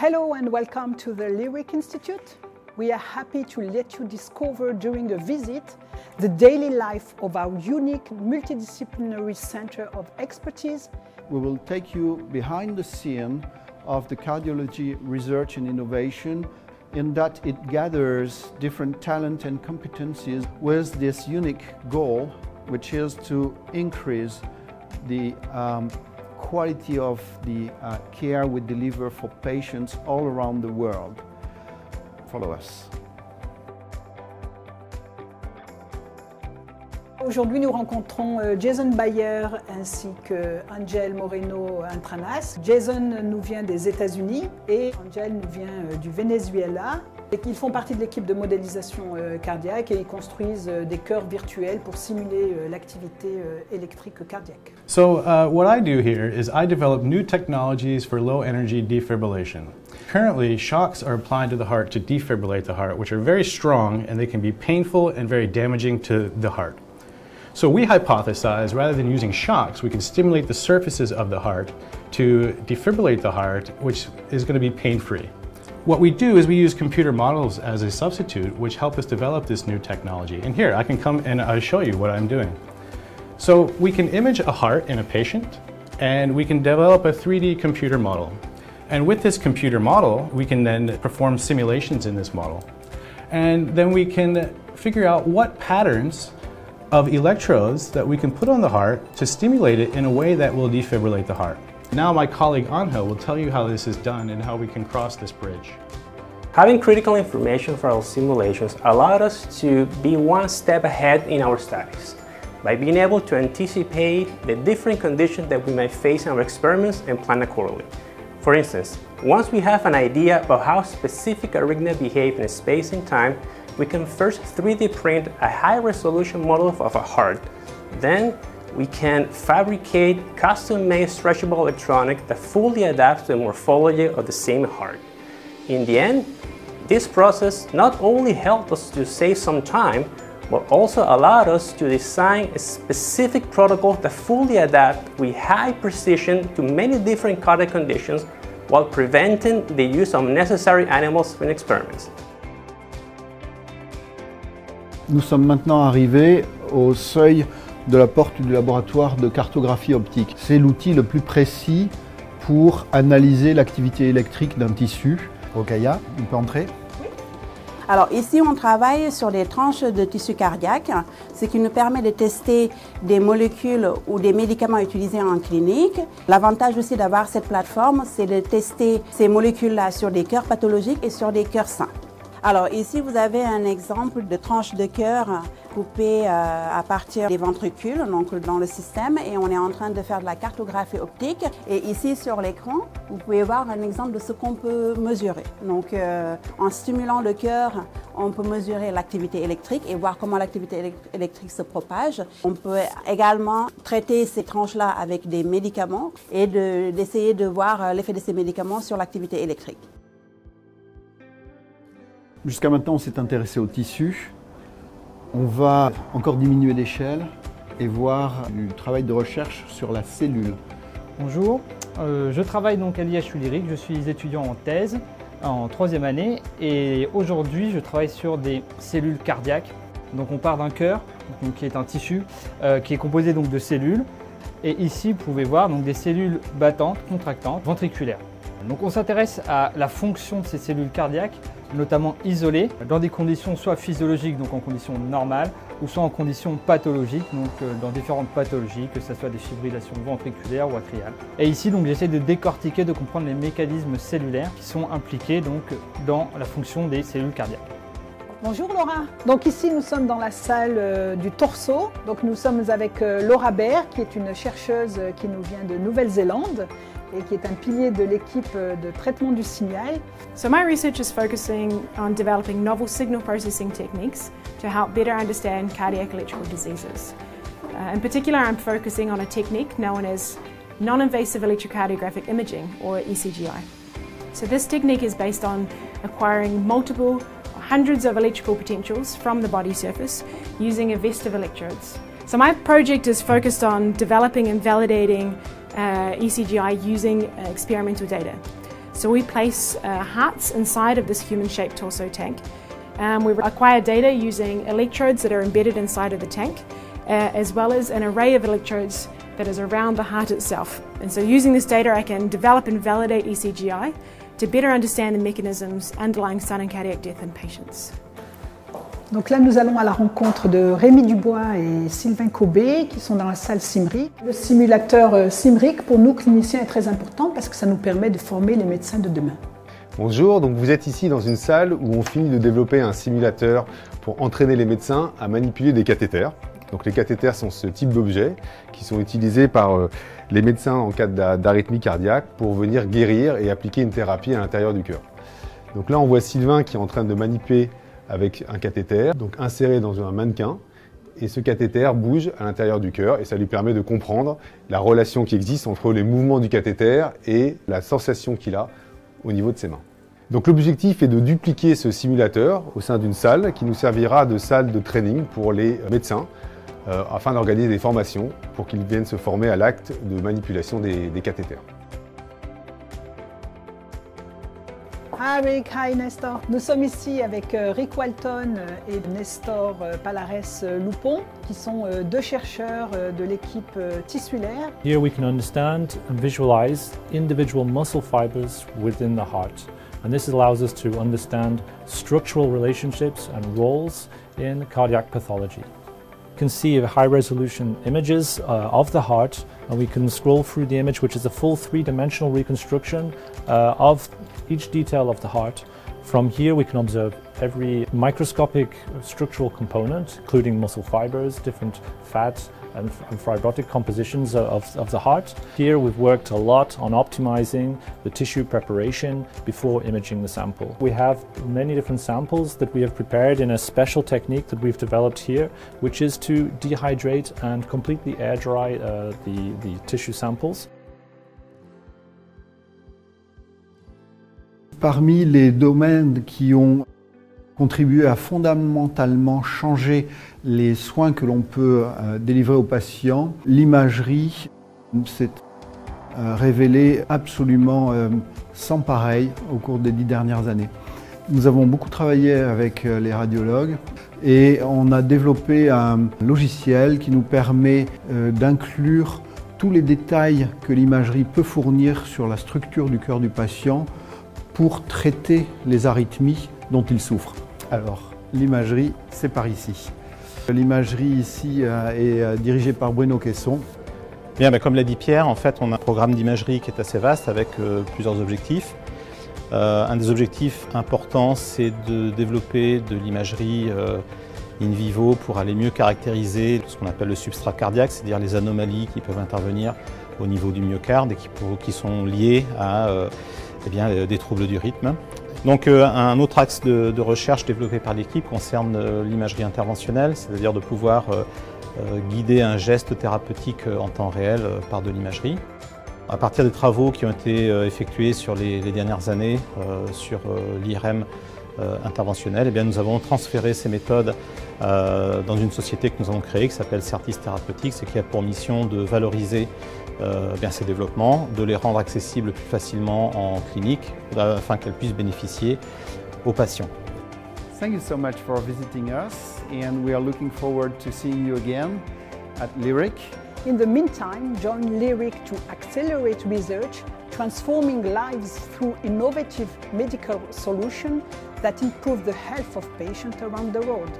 Hello and welcome to the Lyric Institute. We are happy to let you discover during a visit the daily life of our unique multidisciplinary center of expertise. We will take you behind the scene of the cardiology research and innovation in that it gathers different talent and competencies with this unique goal, which is to increase the quality of the care we deliver for patients all around the world. Follow us. Aujourd'hui, nous rencontrons Jason Bayer ainsi que Angel Moreno Antranas. Jason nous vient des États-Unis et Angel nous vient du Venezuela. Ils font partie de l'équipe de modélisation cardiaque et ils construisent des cœurs virtuels pour simuler l'activité électrique cardiaque. So what I do here is I develop new technologies for low energy defibrillation. Currently, shocks are applied to the heart to defibrillate the heart, which are very strong and they can be painful and very damaging to the heart. So we hypothesize, rather than using shocks, we can stimulate the surfaces of the heart to defibrillate the heart, which is going to be pain-free. What we do is we use computer models as a substitute, which help us develop this new technology. And here, I can come and I'll show you what I'm doing. So we can image a heart in a patient, and we can develop a 3D computer model. And with this computer model, we can then perform simulations in this model. And then we can figure out what patterns of electrodes that we can put on the heart to stimulate it in a way that will defibrillate the heart. Now my colleague Angel will tell you how this is done and how we can cross this bridge. Having critical information for our simulations allowed us to be one step ahead in our studies by being able to anticipate the different conditions that we may face in our experiments and plan accordingly. For instance, once we have an idea of how specific arrhythmia behave in space and time, we can first 3D print a high-resolution model of a heart. Then we can fabricate custom-made stretchable electronics that fully adapts to the morphology of the same heart. In the end, this process not only helped us to save some time, but also allowed us to design a specific protocol that fully adapts with high precision to many different cardiac conditions while preventing the use of unnecessary animals in experiments. Nous sommes maintenant arrivés au seuil de la porte du laboratoire de cartographie optique. C'est l'outil le plus précis pour analyser l'activité électrique d'un tissu. Rokhaya, on peut entrer? Alors ici, on travaille sur des tranches de tissu cardiaque, ce qui nous permet de tester des molécules ou des médicaments utilisés en clinique. L'avantage aussi d'avoir cette plateforme, c'est de tester ces molécules-là sur des cœurs pathologiques et sur des cœurs sains. Alors ici, vous avez un exemple de tranche de cœur coupée à partir des ventricules, donc dans le système, et on est en train de faire de la cartographie optique. Et ici, sur l'écran, vous pouvez voir un exemple de ce qu'on peut mesurer. Donc en stimulant le cœur, on peut mesurer l'activité électrique et voir comment l'activité électrique se propage. On peut également traiter ces tranches-là avec des médicaments et d'essayer de voir l'effet de ces médicaments sur l'activité électrique. Jusqu'à maintenant, on s'est intéressé au tissu. On va encore diminuer l'échelle et voir du travail de recherche sur la cellule. Bonjour, je travaille donc à l'IHU Lyric, je suis étudiant en thèse en 3e année et aujourd'hui je travaille sur des cellules cardiaques. Donc on part d'un cœur, qui est un tissu qui est composé donc de cellules, et ici vous pouvez voir donc des cellules battantes, contractantes, ventriculaires. Donc on s'intéresse à la fonction de ces cellules cardiaques, notamment isolées, dans des conditions soit physiologiques, donc en conditions normales, ou soit en conditions pathologiques, donc dans différentes pathologies, que ce soit des fibrillations ventriculaires ou atriales. Et ici, donc, j'essaie de décortiquer, de comprendre les mécanismes cellulaires qui sont impliqués donc, dans la fonction des cellules cardiaques. Bonjour Laura. Donc ici nous sommes dans la salle du torso. Donc nous sommes avec Laura Baer qui est une chercheuse qui nous vient de Nouvelle-Zélande et qui est un pilier de l'équipe de traitement du signal. So my research is focusing on developing novel signal processing techniques to help better understand cardiac electrical diseases. In particular, I'm focusing on a technique known as non-invasive electrocardiographic imaging, or ECGI. So this technique is based on acquiring multiple hundreds of electrical potentials from the body surface using a vest of electrodes. So my project is focused on developing and validating ECGI using experimental data. So we place hearts inside of this human-shaped torso tank. We acquire data using electrodes that are embedded inside of the tank, as well as an array of electrodes that is around the heart itself. And so using this data, I can develop and validate ECGI to better understand the mechanisms underlying sudden cardiac death in patients. Donc là, nous allons à la rencontre de Rémi Dubois et Sylvain Cobé qui sont dans la salle Simric. Le simulateur Simric, pour nous cliniciens, est très important parce que ça nous permet de former les médecins de demain. Bonjour, donc vous êtes ici dans une salle où on finit de développer un simulateur pour entraîner les médecins à manipuler des cathéters. Donc les cathéters sont ce type d'objets qui sont utilisés par les médecins en cas d'arythmie cardiaque pour venir guérir et appliquer une thérapie à l'intérieur du cœur. Donc là on voit Sylvain qui est en train de manipuler avec un cathéter, donc inséré dans un mannequin, et ce cathéter bouge à l'intérieur du cœur et ça lui permet de comprendre la relation qui existe entre les mouvements du cathéter et la sensation qu'il a au niveau de ses mains. Donc l'objectif est de dupliquer ce simulateur au sein d'une salle qui nous servira de salle de training pour les médecins afin d'organiser des formations pour qu'ils viennent se former à l'acte de manipulation des cathéters. Hi Rick, hi Nestor. Nous sommes ici avec Rick Walton et Nestor Palares Loupon, qui sont deux chercheurs de l'équipe tissulaire. Here we can understand and visualize individual muscle fibers within the heart. And this allows us to understand structural relationships and roles in cardiac pathology. We can see high-resolution images of the heart, and we can scroll through the image, which is a full three-dimensional reconstruction of each detail of the heart. From here we can observe every microscopic structural component, including muscle fibers, different fat and fibrotic compositions of the heart. Here we've worked a lot on optimizing the tissue preparation before imaging the sample. We have many different samples that we have prepared in a special technique that we've developed here, which is to dehydrate and completely air dry the tissue samples. Parmi les domaines qui ont contribué à fondamentalement changer les soins que l'on peut délivrer aux patients, l'imagerie s'est révélée absolument sans pareil au cours des 10 dernières années. Nous avons beaucoup travaillé avec les radiologues et on a développé un logiciel qui nous permet d'inclure tous les détails que l'imagerie peut fournir sur la structure du cœur du patient pour traiter les arythmies dont il souffre. Alors, l'imagerie, c'est par ici. L'imagerie ici est dirigée par Bruno Caisson. Bien, comme l'a dit Pierre, en fait, on a un programme d'imagerie qui est assez vaste avec plusieurs objectifs. Un des objectifs importants, c'est de développer de l'imagerie in vivo pour aller mieux caractériser ce qu'on appelle le substrat cardiaque, c'est-à-dire les anomalies qui peuvent intervenir au niveau du myocarde et qui sont liées à des troubles du rythme. Donc un autre axe de recherche développé par l'équipe concerne l'imagerie interventionnelle, c'est-à-dire de pouvoir guider un geste thérapeutique en temps réel par de l'imagerie. À partir des travaux qui ont été effectués sur les dernières années sur l'IRM interventionnel, nous avons transféré ces méthodes dans une société que nous avons créée qui s'appelle Certis Therapeutics et qui a pour mission de valoriser ces développements, de les rendre accessibles plus facilement en clinique afin qu'elles puissent bénéficier aux patients. Thank you so much for visiting us and we are looking forward to seeing you again at Lyric. In the meantime, join Lyric to accelerate research, transforming lives through innovative medical solutions that improve the health of patients around the world.